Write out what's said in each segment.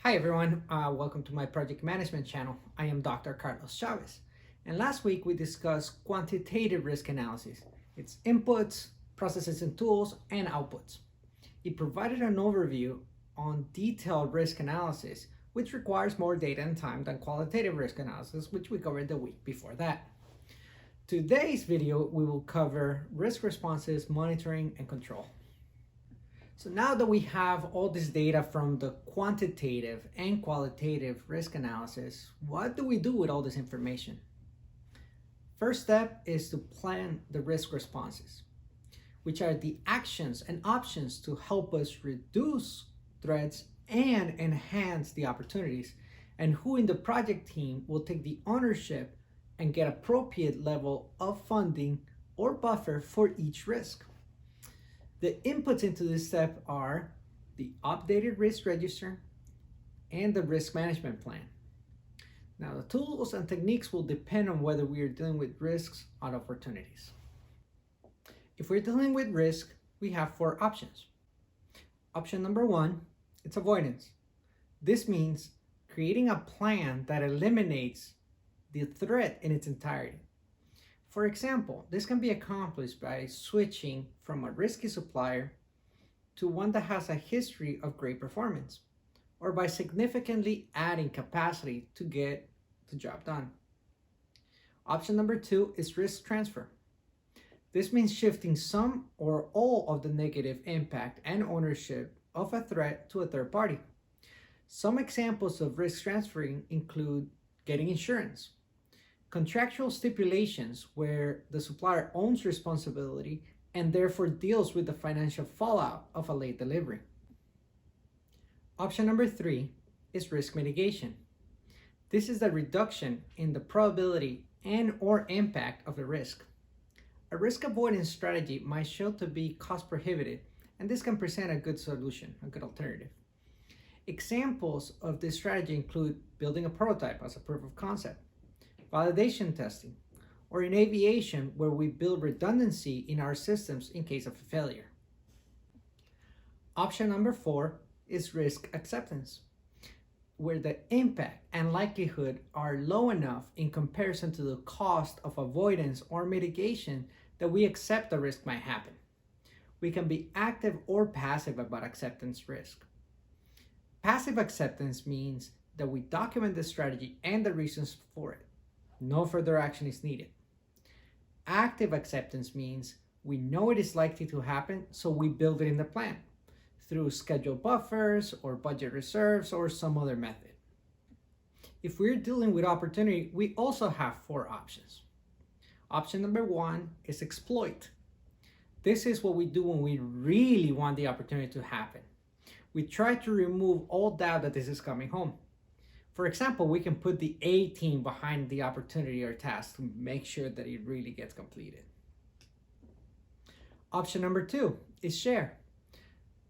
Hi everyone, welcome to my project management channel. I am Dr. Carlos Chavez. And last week we discussed quantitative risk analysis, its inputs, processes and tools, and outputs. It provided an overview on detailed risk analysis, which requires more data and time than qualitative risk analysis, which we covered the week before that. Today's video, we will cover risk responses, monitoring, and control. So now that we have all this data from the quantitative and qualitative risk analysis, what do we do with all this information? First step is to plan the risk responses, which are the actions and options to help us reduce threats and enhance the opportunities, and who in the project team will take the ownership and get appropriate level of funding or buffer for each risk. The inputs into this step are the updated risk register and the risk management plan. Now, the tools and techniques will depend on whether we are dealing with risks or opportunities. If we're dealing with risk, we have four options. Option number one, it's avoidance. This means creating a plan that eliminates the threat in its entirety. For example, this can be accomplished by switching from a risky supplier to one that has a history of great performance, or by significantly adding capacity to get the job done. Option number two is risk transfer. This means shifting some or all of the negative impact and ownership of a threat to a third party. Some examples of risk transferring include getting insurance, contractual stipulations where the supplier owns responsibility and therefore deals with the financial fallout of a late delivery. Option number three is risk mitigation. This is the reduction in the probability and or impact of the risk. A risk avoidance strategy might show to be cost prohibitive, and this can present a good solution, a good alternative. Examples of this strategy include building a prototype as a proof of concept, validation testing, or in aviation where we build redundancy in our systems in case of a failure. Option number four is risk acceptance, where the impact and likelihood are low enough in comparison to the cost of avoidance or mitigation that we accept the risk might happen. We can be active or passive about acceptance risk. Passive acceptance means that we document the strategy and the reasons for it. No further action is needed. Active acceptance means we know it is likely to happen, so we build it in the plan through schedule buffers or budget reserves or some other method. If we're dealing with opportunity, we also have four options. Option number one is exploit. This is what we do when we really want the opportunity to happen. We try to remove all doubt that this is coming home. For example, we can put the A team behind the opportunity or task to make sure that it really gets completed. Option number two is share.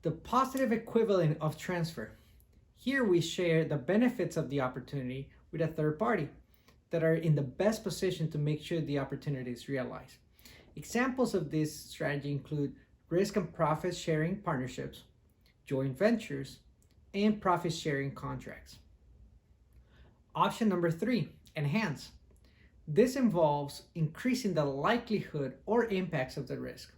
The positive equivalent of transfer. Here we share the benefits of the opportunity with a third party that are in the best position to make sure the opportunity is realized. Examples of this strategy include risk and profit sharing partnerships, joint ventures, and profit sharing contracts. Option number three, enhance. This involves increasing the likelihood or impacts of the risk.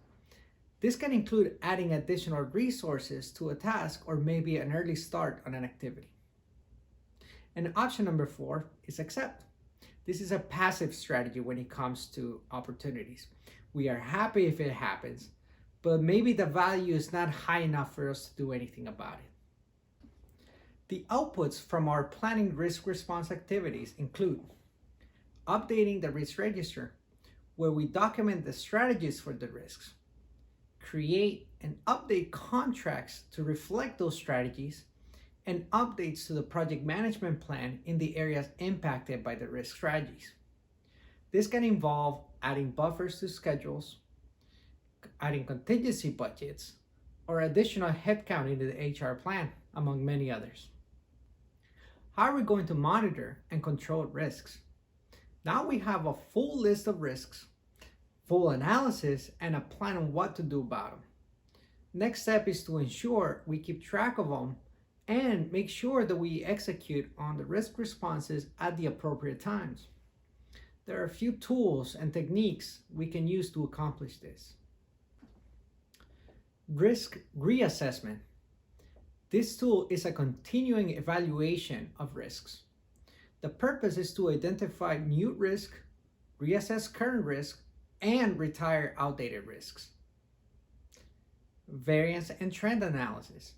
This can include adding additional resources to a task or maybe an early start on an activity. And option number four is accept. This is a passive strategy when it comes to opportunities. We are happy if it happens, but maybe the value is not high enough for us to do anything about it. The outputs from our planning risk response activities include updating the risk register, where we document the strategies for the risks, create and update contracts to reflect those strategies, and updates to the project management plan in the areas impacted by the risk strategies. This can involve adding buffers to schedules, adding contingency budgets, or additional headcount into the HR plan, among many others. How are we going to monitor and control risks? Now we have a full list of risks, full analysis, and a plan on what to do about them. Next step is to ensure we keep track of them and make sure that we execute on the risk responses at the appropriate times. There are a few tools and techniques we can use to accomplish this. Risk reassessment. This tool is a continuing evaluation of risks. The purpose is to identify new risk, reassess current risk, and retire outdated risks. Variance and trend analysis.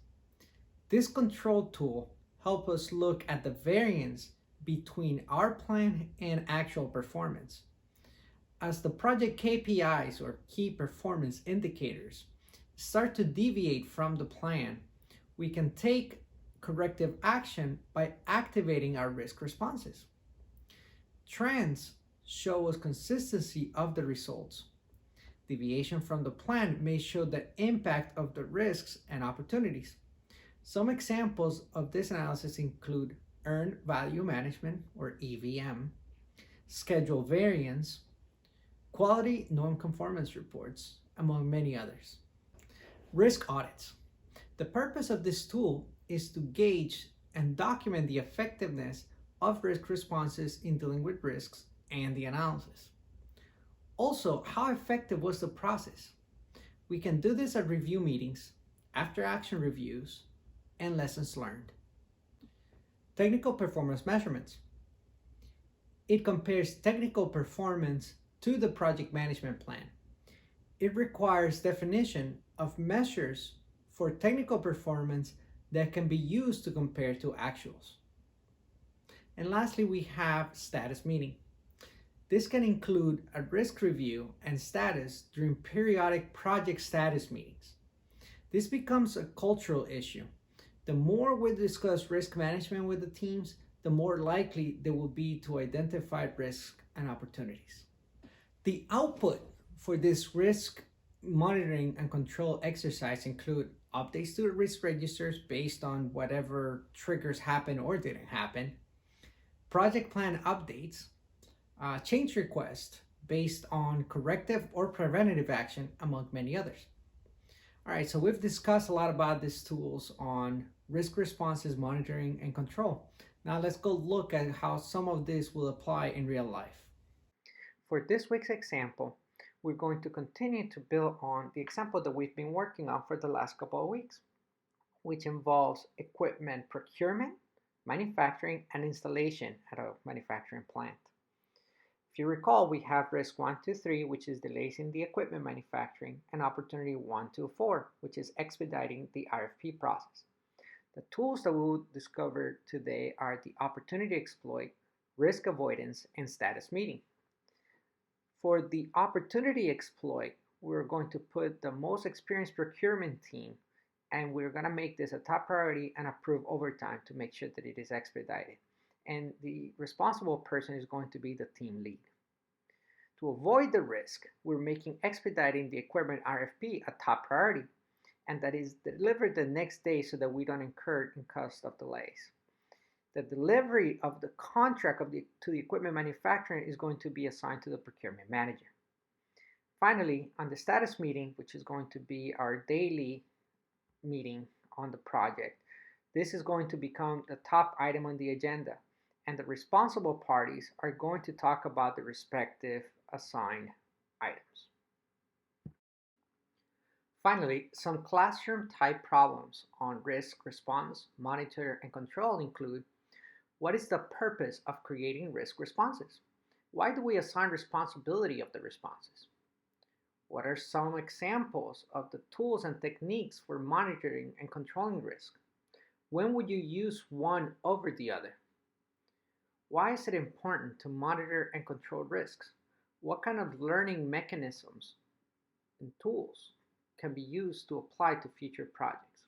This control tool helps us look at the variance between our plan and actual performance. As the project KPIs, or key performance indicators, start to deviate from the plan, we can take corrective action by activating our risk responses. Trends show us consistency of the results. Deviation from the plan may show the impact of the risks and opportunities. Some examples of this analysis include earned value management, or EVM, schedule variance, quality non-conformance reports, among many others. Risk audits. The purpose of this tool is to gauge and document the effectiveness of risk responses in dealing with risks and the analysis. Also, how effective was the process? We can do this at review meetings, after action reviews, and lessons learned. Technical performance measurements. It compares technical performance to the project management plan. It requires definition of measures for technical performance that can be used to compare to actuals. And lastly, we have status meeting. This can include a risk review and status during periodic project status meetings. This becomes a cultural issue. The more we discuss risk management with the teams, the more likely they will be to identify risks and opportunities. The output for this risk monitoring and control exercise include updates to the risk registers based on whatever triggers happened or didn't happen, project plan updates, change requests based on corrective or preventative action, among many others. All right, so we've discussed a lot about these tools on risk responses, monitoring, and control. Now let's go look at how some of this will apply in real life. For this week's example, we're going to continue to build on the example that we've been working on for the last couple of weeks, which involves equipment procurement, manufacturing, and installation at a manufacturing plant. If you recall, we have risk 1, 2, 3, which is delays in the equipment manufacturing, and opportunity 1, 2, 4, which is expediting the RFP process. The tools that we will discover today are the opportunity exploit, risk avoidance, and status meeting. For the opportunity exploit, we're going to put the most experienced procurement team, and we're going to make this a top priority and approve overtime to make sure that it is expedited. And the responsible person is going to be the team lead. To avoid the risk, we're making expediting the equipment RFP a top priority, and that is delivered the next day so that we don't incur in cost of delays. The delivery of the contract to the equipment manufacturer is going to be assigned to the procurement manager. Finally, on the status meeting, which is going to be our daily meeting on the project, this is going to become the top item on the agenda, and the responsible parties are going to talk about the respective assigned items. Finally, some classroom type problems on risk response, monitor, and control include: what is the purpose of creating risk responses? Why do we assign responsibility of the responses? What are some examples of the tools and techniques for monitoring and controlling risk? When would you use one over the other? Why is it important to monitor and control risks? What kind of learning mechanisms and tools can be used to apply to future projects?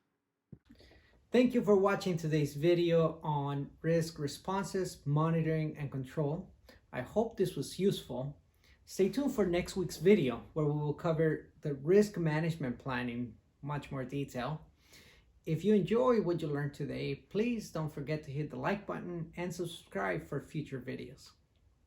Thank you for watching today's video on risk responses, monitoring, and control. I hope this was useful. Stay tuned for next week's video, where we will cover the risk management plan in much more detail. If you enjoy what you learned today, please don't forget to hit the like button and subscribe for future videos.